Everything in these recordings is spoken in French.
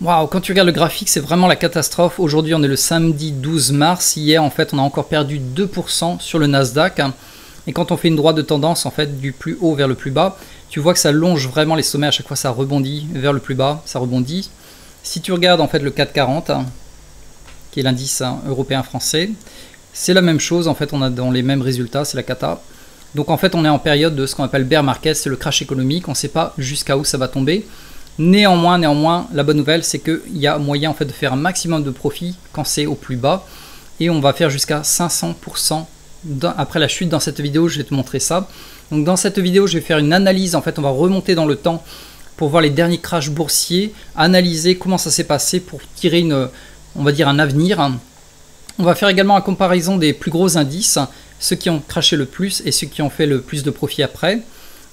Waouh, quand tu regardes le graphique, c'est vraiment la catastrophe. Aujourd'hui, on est le samedi 12 mars. Hier, en fait, on a encore perdu 2% sur le Nasdaq. Et quand on fait une droite de tendance, en fait, du plus haut vers le plus bas, tu vois que ça longe vraiment les sommets. À chaque fois, ça rebondit vers le plus bas, ça rebondit. Si tu regardes, en fait, le CAC 40, qui est l'indice européen français, c'est la même chose. En fait, on a dans les mêmes résultats, c'est la cata. Donc, en fait, on est en période de ce qu'on appelle bear market, c'est le crash économique. On ne sait pas jusqu'à où ça va tomber. Néanmoins, la bonne nouvelle, c'est qu'il y a moyen en fait de faire un maximum de profit quand c'est au plus bas. Et on va faire jusqu'à 500% après la chute. Dans cette vidéo, je vais te montrer ça. Donc dans cette vidéo, je vais faire une analyse. En fait, on va remonter dans le temps pour voir les derniers crashs boursiers, analyser comment ça s'est passé pour tirer on va dire un avenir. On va faire également la comparaison des plus gros indices, ceux qui ont crashé le plus et ceux qui ont fait le plus de profit après.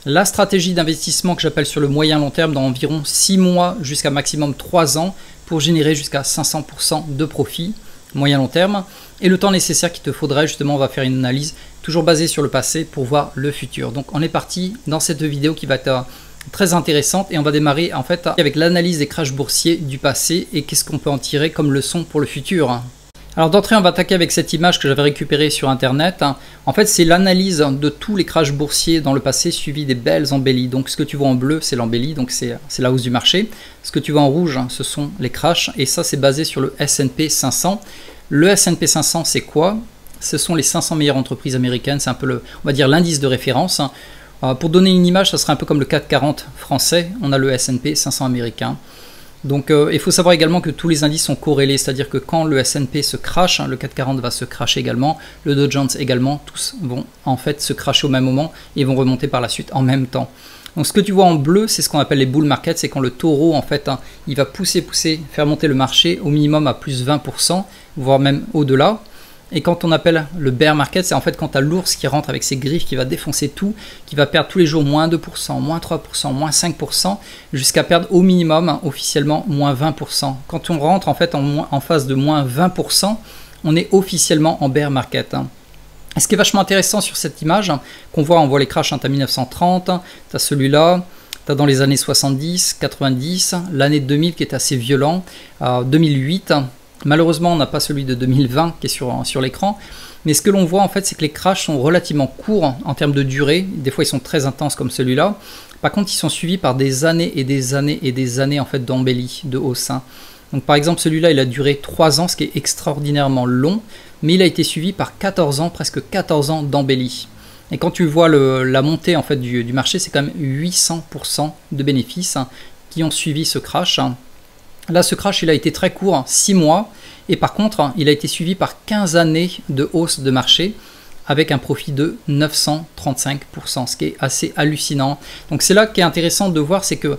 La stratégie d'investissement que j'appelle sur le moyen long terme dans environ 6 mois jusqu'à maximum 3 ans pour générer jusqu'à 500% de profit moyen long terme. Et le temps nécessaire qu'il te faudrait, justement, on va faire une analyse toujours basée sur le passé pour voir le futur. Donc on est parti dans cette vidéo qui va être très intéressante et on va démarrer en fait avec l'analyse des crashs boursiers du passé et qu'est-ce qu'on peut en tirer comme leçon pour le futur. Alors d'entrée, on va attaquer avec cette image que j'avais récupérée sur internet. En fait, c'est l'analyse de tous les crashs boursiers dans le passé suivi des belles embellies. Donc ce que tu vois en bleu, c'est l'embellie, donc c'est la hausse du marché. Ce que tu vois en rouge, ce sont les crashs et ça c'est basé sur le S&P 500. Le S&P 500, c'est quoi? Ce sont les 500 meilleures entreprises américaines, c'est un peu on va dire l'indice de référence. Pour donner une image, ça serait un peu comme le CAC 40 français, on a le S&P 500 américain. Donc il faut savoir également que tous les indices sont corrélés, c'est-à-dire que quand le S&P se crache, le CAC 40 va se crasher également, le Dow Jones également, tous vont en fait se crasher au même moment et vont remonter par la suite en même temps. Donc ce que tu vois en bleu, c'est ce qu'on appelle les bull markets, c'est quand le taureau en fait, il va pousser, faire monter le marché au minimum à plus 20%, voire même au-delà. Et quand on appelle le bear market, c'est en fait quand tu as l'ours qui rentre avec ses griffes, qui va défoncer tout, qui va perdre tous les jours moins 2%, moins 3%, moins 5%, jusqu'à perdre au minimum, officiellement, moins 20%. Quand on rentre en fait en phase de moins 20%, on est officiellement en bear market. Et ce qui est vachement intéressant sur cette image, qu'on voit, on voit les crashs, tu as 1930, tu as celui-là, tu as dans les années 70, 90, l'année 2000 qui est assez violent, 2008, malheureusement, on n'a pas celui de 2020 qui est sur l'écran. Mais ce que l'on voit, en fait, c'est que les crashs sont relativement courts en termes de durée. Des fois, ils sont très intenses comme celui-là. Par contre, ils sont suivis par des années et des années et des années en fait, d'embellie, de hausse. Donc, par exemple, celui-là, il a duré 3 ans, ce qui est extraordinairement long. Mais il a été suivi par 14 ans, presque 14 ans d'embellie. Et quand tu vois la montée en fait, du marché, c'est quand même 800% de bénéfices qui ont suivi ce crash. Là, ce crash, il a été très court, 6 mois, et par contre, il a été suivi par 15 années de hausse de marché, avec un profit de 935%, ce qui est assez hallucinant. Donc c'est là qui est intéressant de voir, c'est que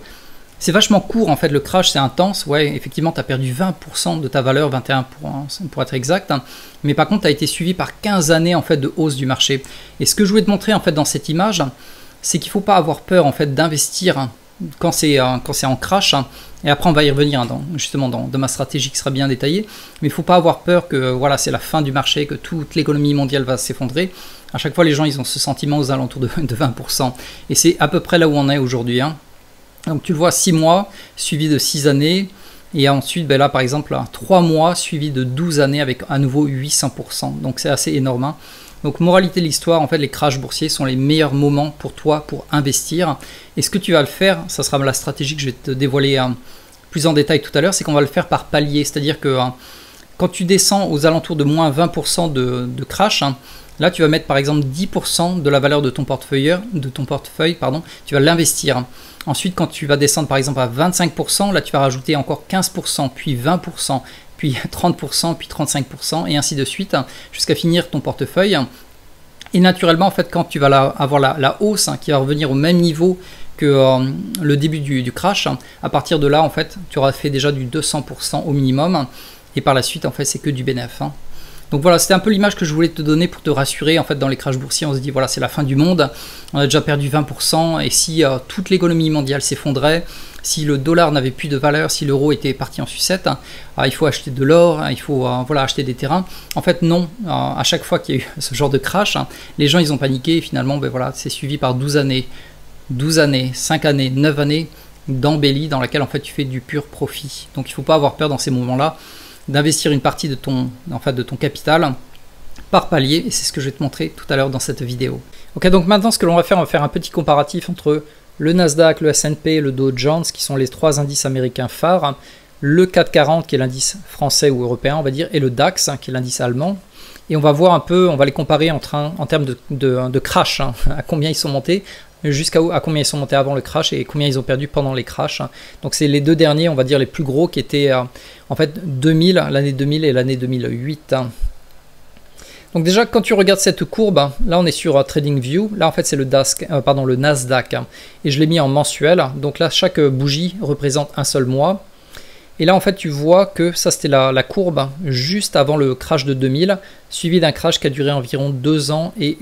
c'est vachement court, en fait, le crash, c'est intense. Ouais, effectivement, tu as perdu 20% de ta valeur, 21% pour être exact, mais par contre, tu as été suivi par 15 années, en fait, de hausse du marché. Et ce que je voulais te montrer, en fait, dans cette image, c'est qu'il ne faut pas avoir peur, en fait, d'investir quand c'est en crash, et après on va y revenir justement dans ma stratégie qui sera bien détaillée, mais il ne faut pas avoir peur que voilà, c'est la fin du marché, que toute l'économie mondiale va s'effondrer. À chaque fois les gens ils ont ce sentiment aux alentours de 20%, et c'est à peu près là où on est aujourd'hui. Donc tu le vois, 6 mois suivi de 6 années, et ensuite là par exemple 3 mois suivi de 12 années avec à nouveau 800%, donc c'est assez énorme. Donc moralité de l'histoire, en fait les crashs boursiers sont les meilleurs moments pour toi pour investir. Et ce que tu vas le faire, ça sera la stratégie que je vais te dévoiler plus en détail tout à l'heure, c'est qu'on va le faire par palier. C'est-à-dire que quand tu descends aux alentours de moins 20% de crash, là tu vas mettre par exemple 10% de la valeur de ton portefeuille, tu vas l'investir. Ensuite quand tu vas descendre par exemple à 25%, là tu vas rajouter encore 15%, puis 20%. Puis 30%, puis 35%, et ainsi de suite, jusqu'à finir ton portefeuille. Et naturellement, en fait, quand tu vas avoir la hausse qui va revenir au même niveau que le début du crash, à partir de là, en fait, tu auras fait déjà du 200% au minimum, et par la suite, en fait, c'est que du bénéfice. Donc voilà, c'était un peu l'image que je voulais te donner pour te rassurer. En fait, dans les crashs boursiers, on se dit, voilà, c'est la fin du monde, on a déjà perdu 20%, et si toute l'économie mondiale s'effondrait, si le dollar n'avait plus de valeur, si l'euro était parti en sucette, il faut acheter de l'or, il faut voilà, acheter des terrains. En fait, non, à chaque fois qu'il y a eu ce genre de crash, les gens, ils ont paniqué, et finalement, voilà, c'est suivi par 12 années, 5 années, 9 années, d'embellie dans laquelle en fait tu fais du pur profit. Donc il ne faut pas avoir peur dans ces moments-là d'investir une partie de ton capital par palier, et c'est ce que je vais te montrer tout à l'heure dans cette vidéo. Ok, donc maintenant ce que l'on va faire un petit comparatif entre le Nasdaq, le S&P et le Dow Jones, qui sont les 3 indices américains phares, le CAC 40 qui est l'indice français ou européen on va dire, et le DAX qui est l'indice allemand. Et on va voir un peu, on va les comparer en termes de crash, à combien ils sont montés, à combien ils sont montés avant le crash et combien ils ont perdu pendant les crashs. Donc c'est les deux derniers, on va dire les plus gros, qui étaient en fait l'année 2000 et l'année 2008. Donc déjà quand tu regardes cette courbe, là on est sur TradingView, là en fait c'est le Nasdaq, et je l'ai mis en mensuel. Donc là chaque bougie représente un seul mois. Et là en fait tu vois que ça c'était la courbe juste avant le crash de 2000, suivi d'un crash qui a duré environ 2 ans et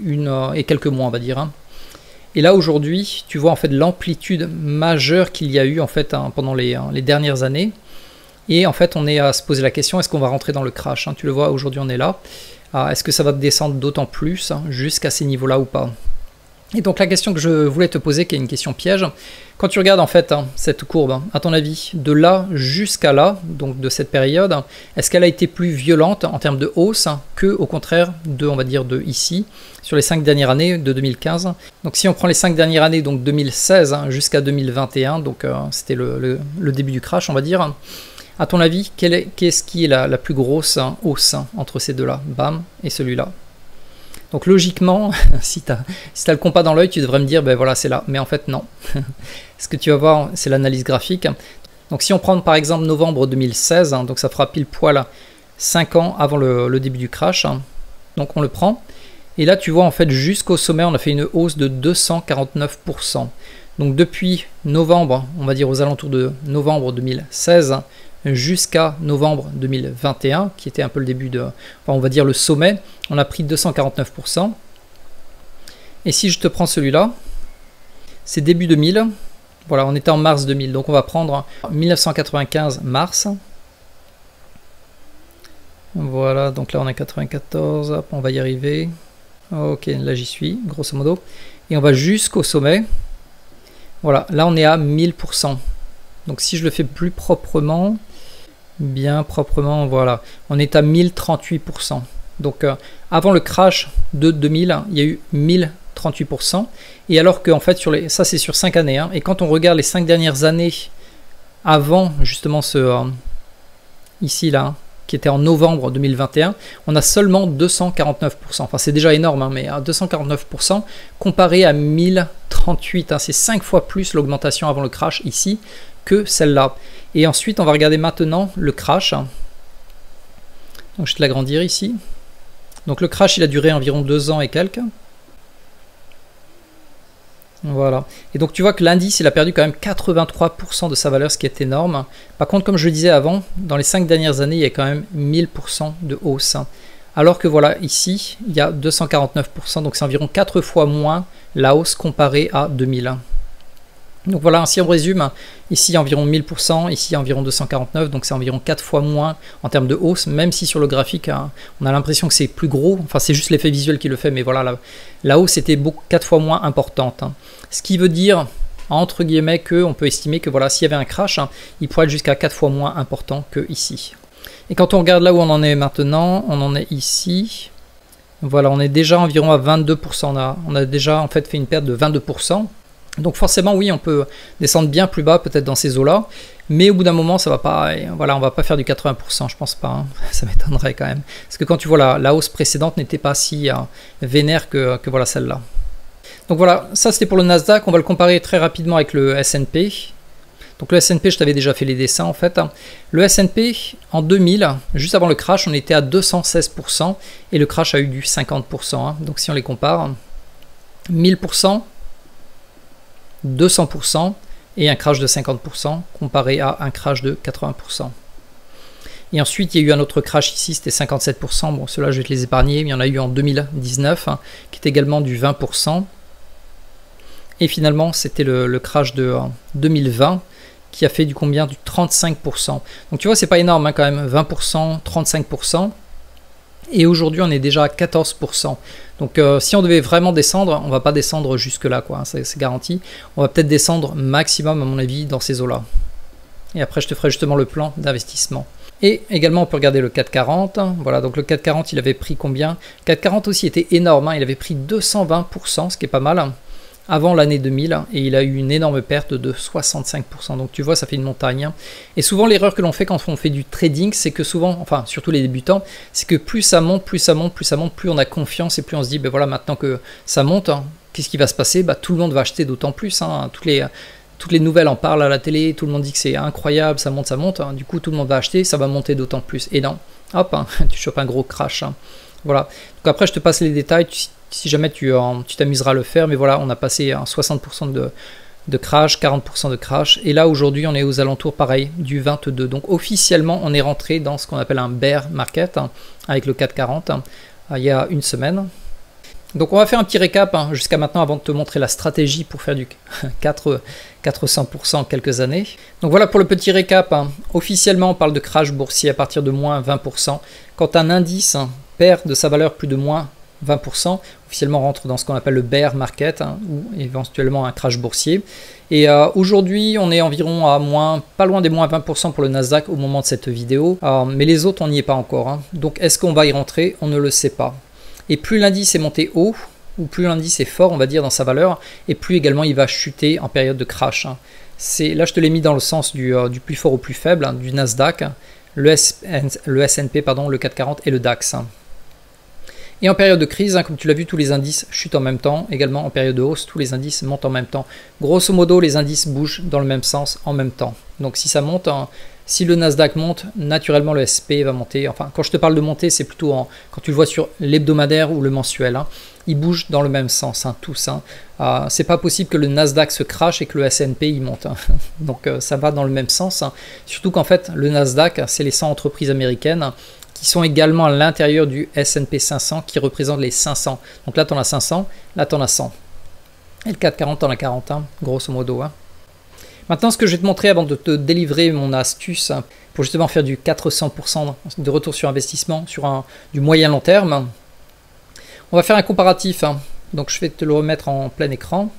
quelques mois on va dire. Et là aujourd'hui tu vois en fait l'amplitude majeure qu'il y a eu en fait pendant les dernières années. Et en fait on est à se poser la question, est-ce qu'on va rentrer dans le crash? Tu le vois, aujourd'hui on est là. Est-ce que ça va descendre d'autant plus jusqu'à ces niveaux là ou pas? Et donc la question que je voulais te poser, qui est une question piège, quand tu regardes en fait cette courbe, à ton avis, de là jusqu'à là, donc de cette période, est-ce qu'elle a été plus violente en termes de hausse que au contraire on va dire de ici, sur les 5 dernières années de 2015? Donc si on prend les 5 dernières années, donc 2016 jusqu'à 2021, donc c'était le début du crash on va dire, à ton avis, qu'est-ce qui est la plus grosse hausse entre ces deux-là, bam, et celui-là? Donc logiquement, si tu as le compas dans l'œil, tu devrais me dire, ben voilà, c'est là. Mais en fait, non. Ce que tu vas voir, c'est l'analyse graphique. Donc si on prend par exemple novembre 2016, donc ça fera pile poil 5 ans avant le début du crash. Donc on le prend. Et là, tu vois, en fait, jusqu'au sommet, on a fait une hausse de 249%. Donc depuis novembre, on va dire aux alentours de novembre 2016, jusqu'à novembre 2021, qui était un peu le début on va dire le sommet, on a pris 249%. Et si je te prends celui-là, c'est début 2000, voilà, on était en mars 2000, donc on va prendre 1995 mars. Voilà, donc là on est 94, hop, on va y arriver. Ok, là j'y suis, grosso modo. Et on va jusqu'au sommet. Voilà, là on est à 1000%. Donc si je le fais plus proprement, bien proprement, voilà, on est à 1038%. Donc avant le crash de 2000, il y a eu 1038%. Et alors que en fait, ça c'est sur 5 années. Et quand on regarde les 5 dernières années avant justement ici là, qui était en novembre 2021, on a seulement 249%. Enfin c'est déjà énorme, mais à 249% comparé à 1038, c'est 5 fois plus l'augmentation avant le crash ici que celle-là. Et ensuite on va regarder maintenant le crash. Donc je vais te l'agrandir ici. Donc le crash il a duré environ 2 ans et quelques. Voilà. Et donc tu vois que l'indice il a perdu quand même 83% de sa valeur, ce qui est énorme. Par contre, comme je le disais avant, dans les 5 dernières années il y a quand même 1000% de hausse. Alors que voilà, ici il y a 249%, donc c'est environ 4 fois moins la hausse comparée à 2000. Donc voilà, si on résume, ici environ 1000%, ici environ 249, donc c'est environ 4 fois moins en termes de hausse, même si sur le graphique, on a l'impression que c'est plus gros, enfin c'est juste l'effet visuel qui le fait, mais voilà, la hausse était 4 fois moins importante. Ce qui veut dire, entre guillemets, qu'on peut estimer que voilà, s'il y avait un crash, il pourrait être jusqu'à 4 fois moins important que ici. Et quand on regarde là où on en est maintenant, on en est ici, voilà, on est déjà environ à 22%, on a déjà en fait une perte de 22%. Donc forcément oui, on peut descendre bien plus bas peut-être dans ces eaux-là, mais au bout d'un moment ça va pas, voilà, on va pas faire du 80%, je pense pas, ça m'étonnerait quand même. Parce que quand tu vois la hausse précédente n'était pas si vénère que voilà celle-là. Donc voilà, ça c'était pour le Nasdaq, on va le comparer très rapidement avec le S&P. Donc le S&P, je t'avais déjà fait les dessins en fait. Le S&P en 2000, juste avant le crash, on était à 216% et le crash a eu du 50%. Donc si on les compare, 1000%, 200% et un crash de 50% comparé à un crash de 80%. Et ensuite, il y a eu un autre crash ici, c'était 57%. Bon, ceux-là, je vais te les épargner, mais il y en a eu en 2019, qui est également du 20%. Et finalement, c'était le crash de 2020, qui a fait du combien? Du 35%. Donc tu vois, c'est pas énorme quand même, 20%, 35%. Et aujourd'hui, on est déjà à 14%. Donc si on devait vraiment descendre, on va pas descendre jusque là, quoi, hein, c'est garanti. On va peut-être descendre maximum, à mon avis, dans ces eaux-là. Et après, je te ferai justement le plan d'investissement. Et également, on peut regarder le 440. Voilà, donc le 440, il avait pris combien? Le 440 aussi était énorme, hein, il avait pris 220%, ce qui est pas mal, hein, avant l'année 2000, et il a eu une énorme perte de 65%. Donc tu vois, ça fait une montagne. Et souvent, l'erreur que l'on fait quand on fait du trading, c'est que souvent, enfin surtout les débutants, c'est que plus ça monte, plus ça monte, plus ça monte, plus on a confiance et plus on se dit, ben voilà, maintenant que ça monte, hein, qu'est-ce qui va se passer? Bah, tout le monde va acheter d'autant plus, hein, toutes les nouvelles en parlent à la télé, tout le monde dit que c'est incroyable, ça monte, hein, du coup tout le monde va acheter, ça va monter d'autant plus. Et non, hop, hein, tu chopes un gros crash. Hein. Voilà. Donc après, je te passe les détails, si jamais tu t'amuseras à le faire, mais voilà, on a passé 60% de crash, 40% de crash, et là aujourd'hui on est aux alentours pareil du 22. Donc officiellement on est rentré dans ce qu'on appelle un bear market, hein, avec le 440, hein, il y a une semaine. Donc on va faire un petit récap, hein, jusqu'à maintenant avant de te montrer la stratégie pour faire du 400% en quelques années. Donc voilà pour le petit récap, hein. Officiellement on parle de crash boursier à partir de moins 20%. Quand un indice, hein, perd de sa valeur plus de moins 20%, officiellement rentre dans ce qu'on appelle le bear market, hein, ou éventuellement un crash boursier. Et aujourd'hui on est environ à pas loin des moins 20% pour le Nasdaq au moment de cette vidéo, mais les autres on n'y est pas encore, hein. Donc est-ce qu'on va y rentrer? On ne le sait pas. Et plus l'indice est monté haut, ou plus l'indice est fort, on va dire, dans sa valeur, et plus également il va chuter en période de crash. Hein. Là, je te l'ai mis dans le sens du plus fort au plus faible, hein, du Nasdaq, le S&P, pardon, le 440 et le DAX. Hein. Et en période de crise, hein, comme tu l'as vu, tous les indices chutent en même temps. Également, en période de hausse, tous les indices montent en même temps. Grosso modo, les indices bougent dans le même sens en même temps. Donc si ça monte, hein, si le Nasdaq monte, naturellement le SP va monter. Enfin, quand je te parle de monter, c'est plutôt quand tu le vois sur l'hebdomadaire ou le mensuel. Hein, ils bougent dans le même sens, hein, tous. Hein. C'est pas possible que le Nasdaq se crache et que le S&P il monte. Hein. Donc ça va dans le même sens. Hein. Surtout qu'en fait, le Nasdaq, c'est les 100 entreprises américaines qui sont également à l'intérieur du S&P 500 qui représentent les 500. Donc là, tu en as 500, là, tu en as 100. Et le 440, tu en as 40, hein, grosso modo. Hein. Maintenant, ce que je vais te montrer avant de te délivrer mon astuce pour justement faire du 400% de retour sur investissement sur du moyen long terme, on va faire un comparatif. Hein. Donc, je vais te le remettre en plein écran.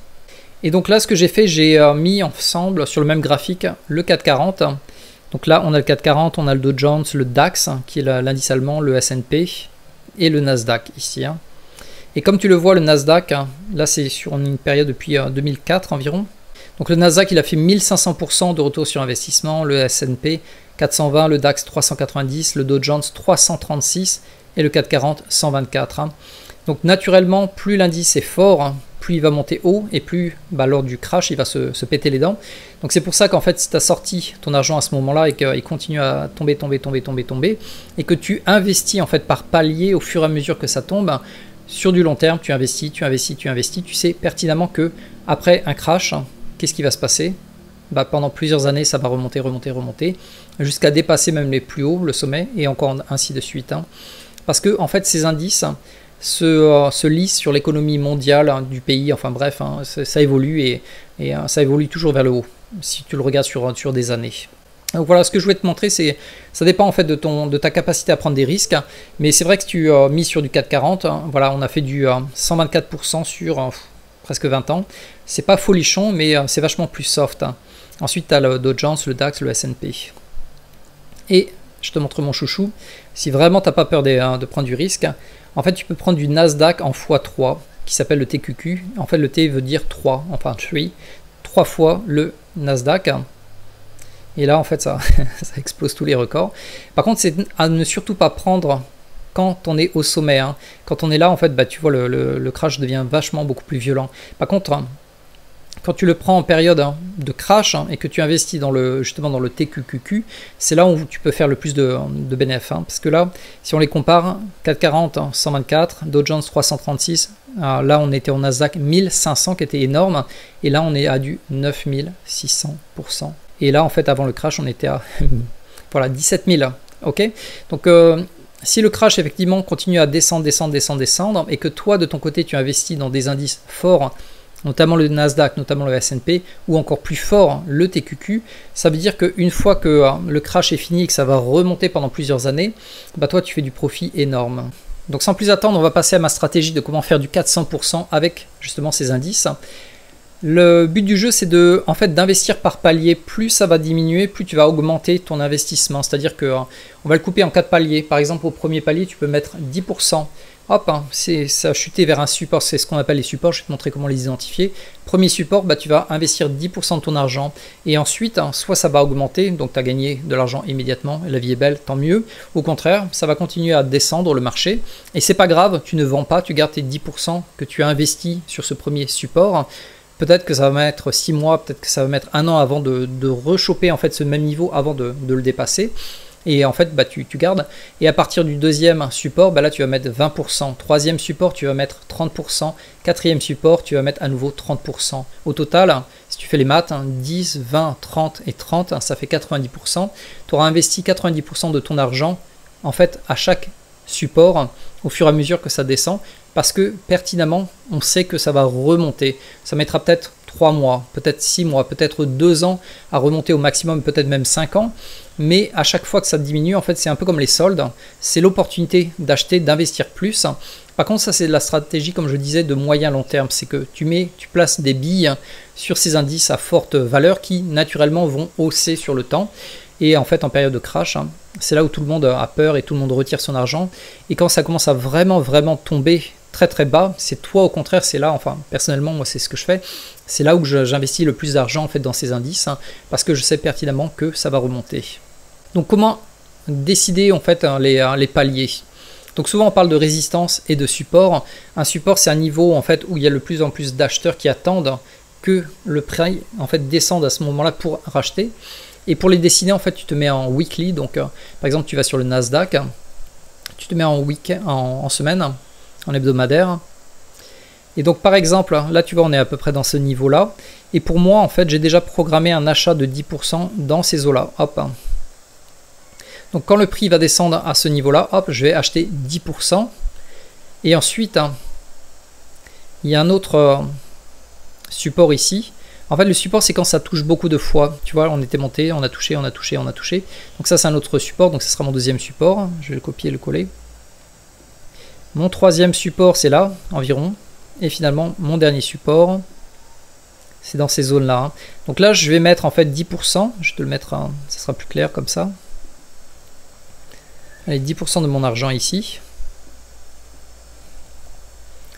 Et donc là, ce que j'ai fait, j'ai mis ensemble sur le même graphique le 440. Donc là, on a le 440, on a le Dow Jones, le DAX, qui est l'indice allemand, le S&P et le Nasdaq ici. Hein. Et comme tu le vois, le Nasdaq, hein, là c'est sur une période depuis 2004 environ. Donc le Nasdaq, il a fait 1500% de retour sur investissement, le S&P 420, le DAX 390, le Dow Jones 336 et le 440 124. Hein. Donc naturellement, plus l'indice est fort, hein, plus il va monter haut et plus lors du crash, il va se péter les dents. Donc c'est pour ça qu'en fait, si tu as sorti ton argent à ce moment-là et qu'il continue à tomber et que tu investis en fait par palier au fur et à mesure que ça tombe, sur du long terme, tu investis, tu sais pertinemment que après un crash, qu'est-ce qui va se passer? Pendant plusieurs années, ça va remonter, jusqu'à dépasser même les plus hauts, le sommet, et encore ainsi de suite. Hein. Parce que en fait, ces indices se lissent sur l'économie mondiale du pays, enfin bref, hein, ça évolue et ça évolue toujours vers le haut, si tu le regardes sur des années. Donc voilà, ce que je voulais te montrer, ça dépend en fait de ta capacité à prendre des risques, mais c'est vrai que si tu mis sur du 440, hein, voilà, on a fait du 124% sur presque 20 ans. C'est pas folichon, mais c'est vachement plus soft. Hein. Ensuite, tu as le Dow Jones, le DAX, le S&P. Et je te montre mon chouchou. Si vraiment tu n'as pas peur de prendre du risque, en fait, tu peux prendre du Nasdaq en x3, qui s'appelle le TQQ. En fait, le T veut dire 3, enfin 3 fois le Nasdaq. Et là, en fait, ça explose tous les records. Par contre, c'est à ne surtout pas prendre quand on est au sommet. Hein. Quand on est là, en fait, tu vois, le crash devient vachement beaucoup plus violent. Par contre, quand tu le prends en période de crash et que tu investis justement dans le TQQQ, c'est là où tu peux faire le plus de bénéfices. Hein. Parce que là, si on les compare, 440, 124, Dow Jones 336, là on était au Nasdaq 1500 qui était énorme, et là on est à du 9600%. Et là en fait avant le crash on était à voilà, 17 000. Ok, donc si le crash effectivement continue à descendre et que toi de ton côté tu investis dans des indices forts notamment le Nasdaq, notamment le S&P, ou encore plus fort, le TQQ, ça veut dire qu'une fois que le crash est fini et que ça va remonter pendant plusieurs années, bah toi tu fais du profit énorme. Donc sans plus attendre, on va passer à ma stratégie de comment faire du 400% avec justement ces indices. Le but du jeu, c'est en fait, d'investir par palier. Plus ça va diminuer, plus tu vas augmenter ton investissement. C'est-à-dire qu'on va le couper en 4 paliers. Par exemple, au premier palier, tu peux mettre 10%. Hop, ça a chuté vers un support. C'est ce qu'on appelle les supports. Je vais te montrer comment les identifier. Premier support, bah, tu vas investir 10% de ton argent. Et ensuite, soit ça va augmenter, donc tu as gagné de l'argent immédiatement. Et la vie est belle, tant mieux. Au contraire, ça va continuer à descendre le marché. Et c'est pas grave, tu ne vends pas. Tu gardes tes 10% que tu as investi sur ce premier support. Peut-être que ça va mettre 6 mois, peut-être que ça va mettre 1 an avant de rechoper en fait ce même niveau avant de le dépasser. Et en fait, bah, tu gardes. Et à partir du deuxième support, bah, là tu vas mettre 20%. Troisième support, tu vas mettre 30%. Quatrième support, tu vas mettre à nouveau 30%. Au total, si tu fais les maths, 10, 20, 30 et 30, ça fait 90%. Tu auras investi 90% de ton argent en fait à chaque support au fur et à mesure que ça descend, parce que pertinemment on sait que ça va remonter. Ça mettra peut-être 3 mois, peut-être 6 mois, peut-être 2 ans à remonter au maximum, peut-être même 5 ans, mais à chaque fois que ça diminue, en fait c'est un peu comme les soldes, c'est l'opportunité d'acheter, d'investir plus. Par contre, ça c'est la stratégie, comme je disais, de moyen long terme, c'est que tu places des billes sur ces indices à forte valeur qui naturellement vont hausser sur le temps. Et en fait, en période de crash, c'est là où tout le monde a peur et tout le monde retire son argent. Et quand ça commence à vraiment tomber très très bas, c'est toi au contraire, c'est là, enfin personnellement moi c'est ce que je fais, c'est là où j'investis le plus d'argent en fait dans ces indices, parce que je sais pertinemment que ça va remonter. Donc comment décider en fait les paliers? Donc souvent on parle de résistance et de support. Un support, c'est un niveau en fait où il y a de plus en plus d'acheteurs qui attendent que le prix en fait descende à ce moment-là pour racheter. Et pour les décider, en fait, tu te mets en weekly. Donc, par exemple, tu vas sur le Nasdaq, tu te mets en semaine, en hebdomadaire. Et donc, par exemple, là, tu vois, on est à peu près dans ce niveau-là. Et pour moi, en fait, j'ai déjà programmé un achat de 10% dans ces eaux-là. Hop. Donc, quand le prix va descendre à ce niveau-là, hop, je vais acheter 10%. Et ensuite, il y a un autre support ici. En fait, le support, c'est quand ça touche beaucoup de fois. Tu vois, on était monté, on a touché, on a touché, on a touché. Donc ça, c'est un autre support. Donc ce sera mon deuxième support. Je vais le copier et le coller. Mon troisième support, c'est là, environ. Et finalement, mon dernier support, c'est dans ces zones-là. Donc là, je vais mettre en fait 10%. Je vais te le mettre, ça sera plus clair comme ça. Allez, 10% de mon argent ici.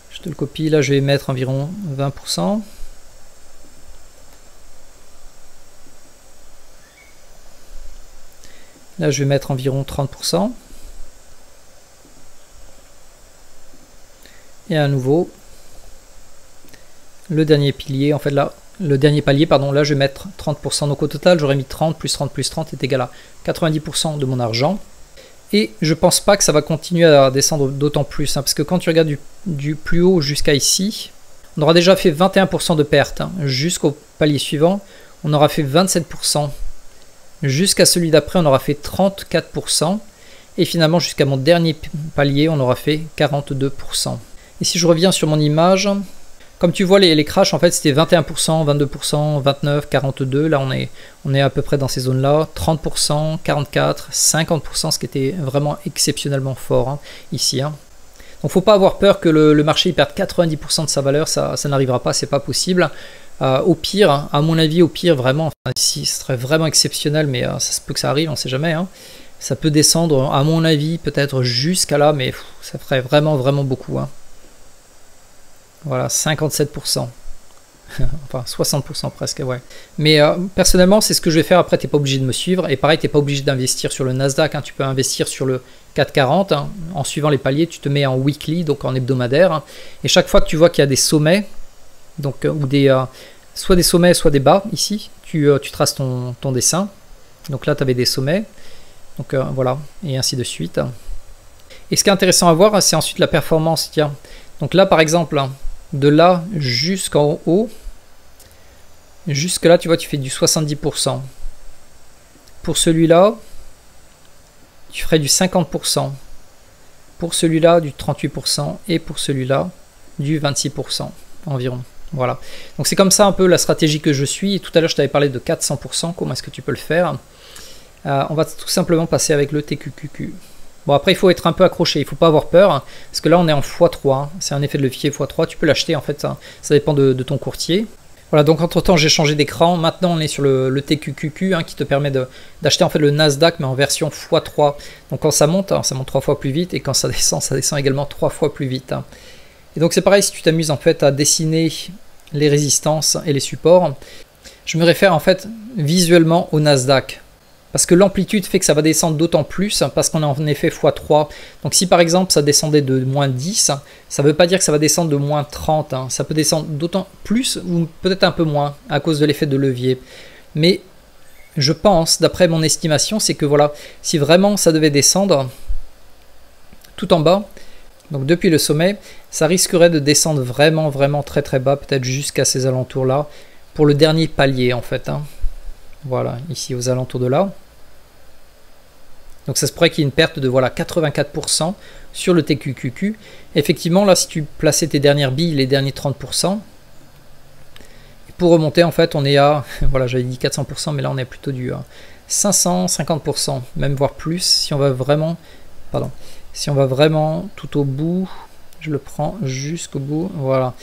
Je te le copie. Là, je vais mettre environ 20%. Là, je vais mettre environ 30%. Et à nouveau, le dernier pilier, en fait là, le dernier palier, pardon, là je vais mettre 30%. Donc au total, j'aurais mis 30 plus 30 plus 30 est égal à 90% de mon argent. Et je pense pas que ça va continuer à descendre d'autant plus, parce que quand tu regardes du plus haut jusqu'à ici, on aura déjà fait 21% de perte. Jusqu'au palier suivant, on aura fait 27%. Jusqu'à celui d'après, on aura fait 34%. Et finalement, jusqu'à mon dernier palier, on aura fait 42%. Et si je reviens sur mon image, comme tu vois, les crashs, en fait, c'était 21%, 22%, 29%, 42%. Là, on est à peu près dans ces zones-là. 30%, 44%, 50%, ce qui était vraiment exceptionnellement fort ici. Donc, il ne faut pas avoir peur que le marché perde 90% de sa valeur. Ça n'arrivera pas, c'est pas possible. Au pire, à mon avis, au pire, vraiment, enfin, ici, ce serait vraiment exceptionnel, mais ça se peut que ça arrive, on ne sait jamais. Ça peut descendre, à mon avis, peut-être jusqu'à là, mais ça ferait vraiment beaucoup. Voilà, 57%. Enfin, 60% presque, ouais. Mais personnellement, c'est ce que je vais faire. Après, tu n'es pas obligé de me suivre. Et pareil, tu n'es pas obligé d'investir sur le Nasdaq. Tu peux investir sur le 440. En suivant les paliers, tu te mets en weekly, donc en hebdomadaire. Et chaque fois que tu vois qu'il y a des sommets, donc, ou soit des sommets, soit des bas, ici, tu traces ton dessin. Donc là, tu avais des sommets. Donc voilà, et ainsi de suite. Et ce qui est intéressant à voir, c'est ensuite la performance. Tiens. Donc là, par exemple, de là jusqu'en haut, jusque là, tu vois, tu fais du 70%. Pour celui-là, tu ferais du 50%. Pour celui-là, du 38%. Et pour celui-là, du 26% environ. Voilà. Donc c'est comme ça un peu la stratégie que je suis. Tout à l'heure, je t'avais parlé de 400%. Comment est-ce que tu peux le faire? On va tout simplement passer avec le TQQQ. Bon, après, il faut être un peu accroché. Il ne faut pas avoir peur. Hein, parce que là, on est en x3. Hein, c'est un effet de levier x3. Tu peux l'acheter, en fait. Ça dépend de ton courtier. Voilà, donc entre-temps, j'ai changé d'écran. Maintenant, on est sur le TQQQ hein, qui te permet d'acheter en fait le Nasdaq, mais en version x3. Donc quand ça monte 3 fois plus vite. Et quand ça descend également 3 fois plus vite. Hein. Et donc c'est pareil, si tu t'amuses en fait à dessiner les résistances et les supports, je me réfère en fait visuellement au Nasdaq. Parce que l'amplitude fait que ça va descendre d'autant plus, parce qu'on est en effet x3. Donc si par exemple ça descendait de moins 10, ça ne veut pas dire que ça va descendre de moins 30. Hein. Ça peut descendre d'autant plus ou peut-être un peu moins à cause de l'effet de levier. Mais je pense, d'après mon estimation, c'est que voilà, si vraiment ça devait descendre tout en bas, donc depuis le sommet, ça risquerait de descendre vraiment très très bas, peut-être jusqu'à ces alentours là, pour le dernier palier en fait. Hein. Voilà, ici aux alentours de là. Donc ça se pourrait qu'il y ait une perte de voilà 84% sur le TQQQ. Effectivement, là, si tu plaçais tes dernières billes, les derniers 30%, pour remonter, en fait, on est à, voilà, j'avais dit 400%, mais là, on est plutôt du 550%, même voire plus, si on va vraiment, pardon, si on va vraiment tout au bout, je le prends jusqu'au bout, voilà.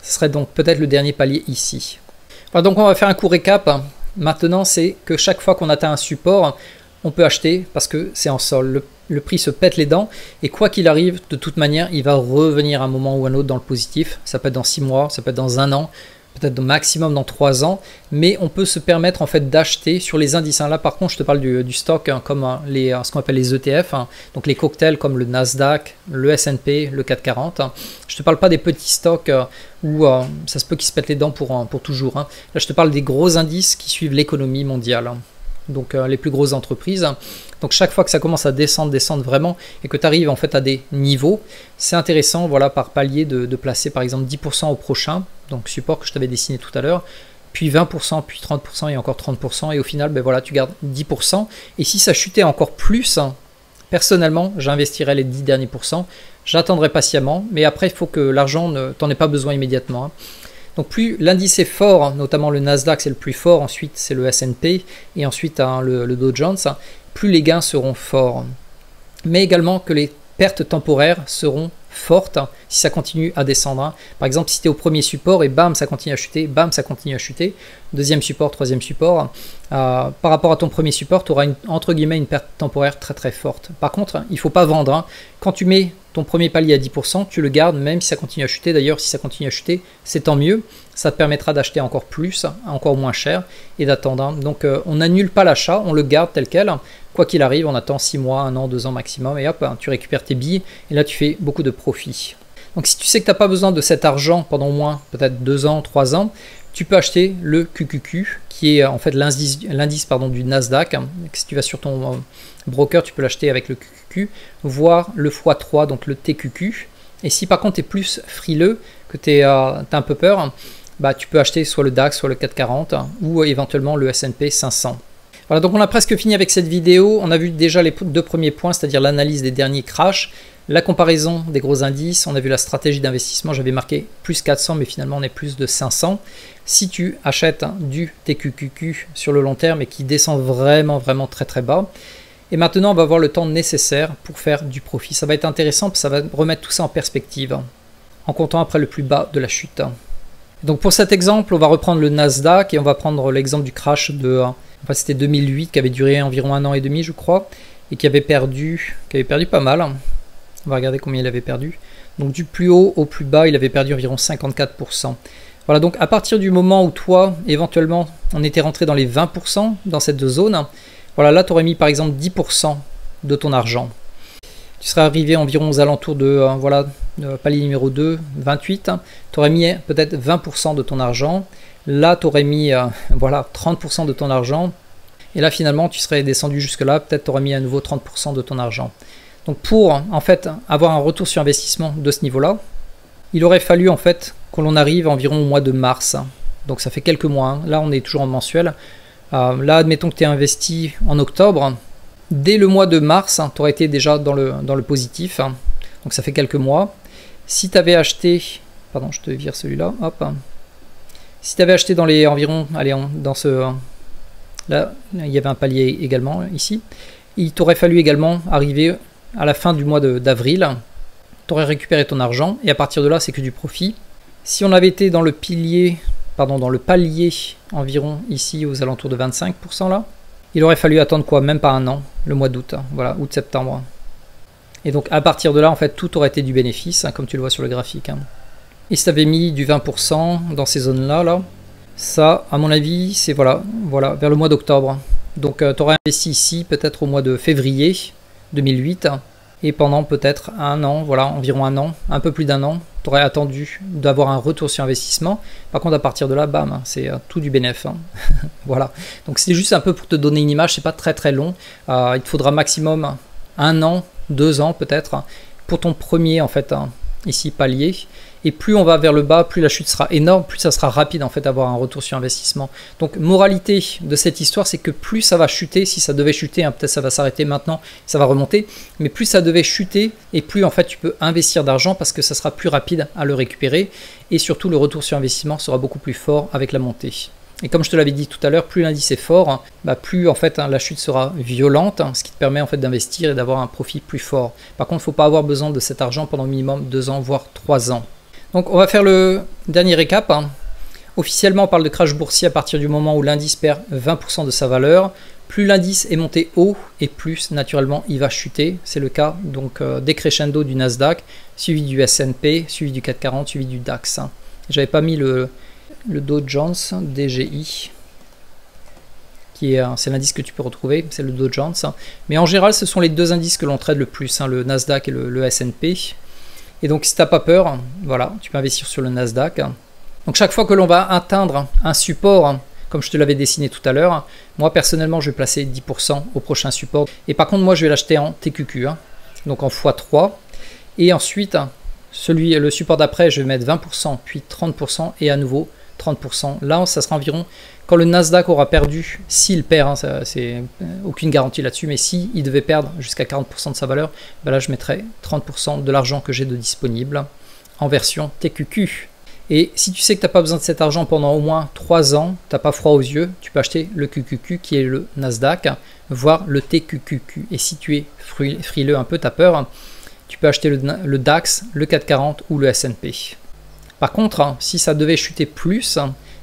Ce serait donc peut-être le dernier palier ici. Voilà, donc on va faire un court récap. Maintenant, c'est que chaque fois qu'on atteint un support, on peut acheter parce que c'est en sol. Le prix se pète les dents et quoi qu'il arrive, de toute manière, il va revenir à un moment ou un autre dans le positif. Ça peut être dans 6 mois, ça peut être dans 1 an, peut-être au maximum dans 3 ans. Mais on peut se permettre en fait d'acheter sur les indices. Là, par contre, je te parle du stock comme ce qu'on appelle les ETF. Donc les cocktails comme le Nasdaq, le S&P, le 440. Je ne te parle pas des petits stocks où ça se peut qu'ils se pètent les dents pour toujours. Là, je te parle des gros indices qui suivent l'économie mondiale. Donc les plus grosses entreprises. Donc chaque fois que ça commence à descendre vraiment, et que tu arrives en fait à des niveaux, c'est intéressant, voilà, par palier de placer par exemple 10% au prochain, donc support que je t'avais dessiné tout à l'heure, puis 20%, puis 30% et encore 30%, et au final, ben voilà, tu gardes 10%. Et si ça chutait encore plus, personnellement, j'investirais les 10 derniers pourcents, j'attendrai patiemment, mais après, il faut que l'argent, t'en aies pas besoin immédiatement. Donc plus l'indice est fort, notamment le Nasdaq c'est le plus fort, ensuite c'est le S&P et ensuite le Dow Jones, plus les gains seront forts. Mais également que les pertes temporaires seront fortes si ça continue à descendre. Par exemple, si tu es au premier support et bam, ça continue à chuter, bam, ça continue à chuter, deuxième support, troisième support, par rapport à ton premier support, tu auras entre guillemets une perte temporaire très forte. Par contre, il ne faut pas vendre. Quand tu mets ton premier palier à 10%, tu le gardes même si ça continue à chuter. D'ailleurs, si ça continue à chuter, c'est tant mieux. Ça te permettra d'acheter encore plus, encore moins cher et d'attendre. Donc, on n'annule pas l'achat, on le garde tel quel. Quoi qu'il arrive, on attend 6 mois, 1 an, 2 ans maximum et hop, tu récupères tes billes et là, tu fais beaucoup de profit. Donc, si tu sais que tu n'as pas besoin de cet argent pendant au moins peut-être 2 ans, 3 ans, tu peux acheter le QQQ qui est en fait l'indice du Nasdaq. Si tu vas sur ton broker, tu peux l'acheter avec le QQQ, voire le x3, donc le TQQ. Et si par contre tu es plus frileux, que tu as un peu peur, bah, tu peux acheter soit le DAX, soit le 440 ou éventuellement le S&P 500. Voilà, donc on a presque fini avec cette vidéo. On a vu déjà les 2 premiers points, c'est-à-dire l'analyse des derniers crashs, la comparaison des gros indices, on a vu la stratégie d'investissement, j'avais marqué plus 400 mais finalement on est plus de 500. Si tu achètes du TQQQ sur le long terme et qui descend vraiment très bas, et maintenant on va avoir le temps nécessaire pour faire du profit. Ça va être intéressant, ça va remettre tout ça en perspective, en comptant après le plus bas de la chute. Donc pour cet exemple, on va reprendre le Nasdaq et on va prendre l'exemple du crash de, enfin c'était 2008 qui avait duré environ 1 an et demi je crois, et qui avait perdu pas mal. On va regarder combien il avait perdu. Donc du plus haut au plus bas, il avait perdu environ 54%. Voilà, donc à partir du moment où toi, éventuellement, on était rentré dans les 20% dans cette zone, voilà, là tu aurais mis par exemple 10% de ton argent. Tu serais arrivé environ aux alentours de, voilà, palier numéro 2, 28. Tu aurais mis peut-être 20% de ton argent. Là, tu aurais mis voilà, 30% de ton argent. Et là, finalement, tu serais descendu jusque-là. Peut-être tu aurais mis à nouveau 30% de ton argent. Donc pour en fait avoir un retour sur investissement de ce niveau-là, il aurait fallu en fait que l'on arrive environ au mois de mars. Donc ça fait quelques mois. Là on est toujours en mensuel. Là admettons que tu es investi en octobre. Dès le mois de mars, tu aurais été déjà dans le positif. Donc ça fait quelques mois. Si tu avais acheté, pardon je te vire celui-là, hop. Si tu avais acheté dans les environs, allez, dans ce... Là, il y avait un palier également ici. Il t'aurait fallu également arriver à la fin du mois d'avril. Tu aurais récupéré ton argent et à partir de là, c'est que du profit. Si on avait été dans le pilier, pardon, dans le palier environ ici aux alentours de 25% là, il aurait fallu attendre quoi? Même pas un an, le mois d'août. Voilà, août-septembre. Et donc à partir de là, en fait, tout aurait été du bénéfice, comme tu le vois sur le graphique. Et si tu avais mis du 20% dans ces zones-là, là, ça, à mon avis, c'est voilà, vers le mois d'octobre. Donc tu aurais investi ici peut-être au mois de février 2008 et pendant peut-être un an, voilà, environ un an, un peu plus d'un an, tu aurais attendu d'avoir un retour sur investissement. Par contre, à partir de là, bam, c'est tout du bénéf. Voilà. Donc c'est juste un peu pour te donner une image, c'est pas très très long. Il te faudra maximum un an, 2 ans peut-être pour ton premier en fait ici palier. Et plus on va vers le bas, plus la chute sera énorme, plus ça sera rapide en fait d'avoir un retour sur investissement. Donc moralité de cette histoire, c'est que plus ça va chuter, si ça devait chuter, peut-être ça va s'arrêter maintenant, ça va remonter, mais plus ça devait chuter et plus en fait tu peux investir d'argent parce que ça sera plus rapide à le récupérer et surtout le retour sur investissement sera beaucoup plus fort avec la montée. Et comme je te l'avais dit tout à l'heure, plus l'indice est fort, plus en fait la chute sera violente, ce qui te permet en fait d'investir et d'avoir un profit plus fort. Par contre, il ne faut pas avoir besoin de cet argent pendant au minimum 2 ans, voire 3 ans. Donc on va faire le dernier récap. Officiellement, on parle de crash boursier à partir du moment où l'indice perd 20% de sa valeur. Plus l'indice est monté haut et plus naturellement il va chuter. C'est le cas donc décrescendo du Nasdaq, suivi du S&P, suivi du CAC 40, suivi du DAX. J'avais pas mis le Dow Jones, DGI, c'est l'indice que tu peux retrouver, c'est le Dow Jones. Mais en général, ce sont les 2 indices que l'on trade le plus, le Nasdaq et le S&P. Et donc si tu n'as pas peur, voilà, tu peux investir sur le Nasdaq. Donc chaque fois que l'on va atteindre un support, comme je te l'avais dessiné tout à l'heure, moi personnellement je vais placer 10% au prochain support. Et par contre moi je vais l'acheter en TQQ, donc en x3. Et ensuite, le support d'après je vais mettre 20%, puis 30% et à nouveau 30%. Là ça sera environ, quand le Nasdaq aura perdu, s'il perd, c'est aucune garantie là-dessus, mais s'il devait perdre jusqu'à 40% de sa valeur, là je mettrai 30% de l'argent que j'ai de disponible en version TQQ. Et si tu sais que tu n'as pas besoin de cet argent pendant au moins 3 ans, tu n'as pas froid aux yeux, tu peux acheter le QQQ qui est le Nasdaq, voire le TQQQ. Et si tu es frileux un peu, tu as peur, tu peux acheter le DAX, le CAC 40 ou le S&P. Par contre, si ça devait chuter plus,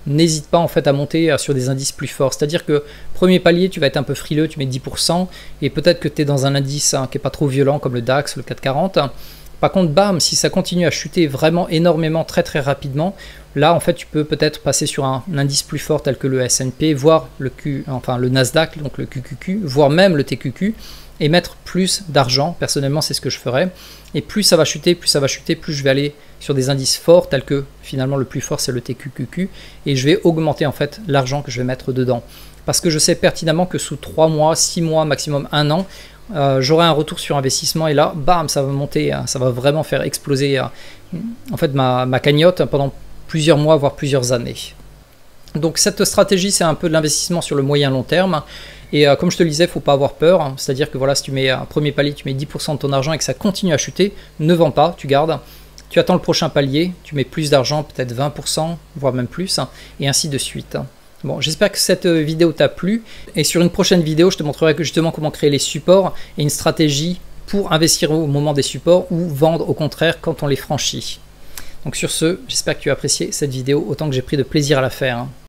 n'hésite pas en fait à monter sur des indices plus forts. C'est-à-dire que premier palier, tu vas être un peu frileux, tu mets 10%, et peut-être que tu es dans un indice qui n'est pas trop violent comme le DAX, le CAC 40. Par contre, bam, si ça continue à chuter vraiment énormément, très très rapidement, là en fait tu peux peut-être passer sur un indice plus fort tel que le S&P, voire le Nasdaq, donc le QQQ, voire même le TQQ, et mettre plus d'argent. Personnellement, c'est ce que je ferais. Et plus ça va chuter, plus je vais aller sur des indices forts, tels que finalement le plus fort c'est le TQQQ, et je vais augmenter en fait l'argent que je vais mettre dedans. Parce que je sais pertinemment que sous 3 mois, 6 mois, maximum 1 an, j'aurai un retour sur investissement et là, bam, ça va monter, ça va vraiment faire exploser en fait ma cagnotte pendant plusieurs mois, voire plusieurs années. Donc cette stratégie, c'est un peu de l'investissement sur le moyen long terme. Et comme je te le disais, il ne faut pas avoir peur. C'est-à-dire que voilà, si tu mets un premier palier, tu mets 10% de ton argent et que ça continue à chuter, ne vends pas, tu gardes. Tu attends le prochain palier, tu mets plus d'argent, peut-être 20%, voire même plus, et ainsi de suite. Bon, j'espère que cette vidéo t'a plu. Et sur une prochaine vidéo, je te montrerai justement comment créer les supports et une stratégie pour investir au moment des supports ou vendre au contraire quand on les franchit. Donc sur ce, j'espère que tu as apprécié cette vidéo autant que j'ai pris de plaisir à la faire.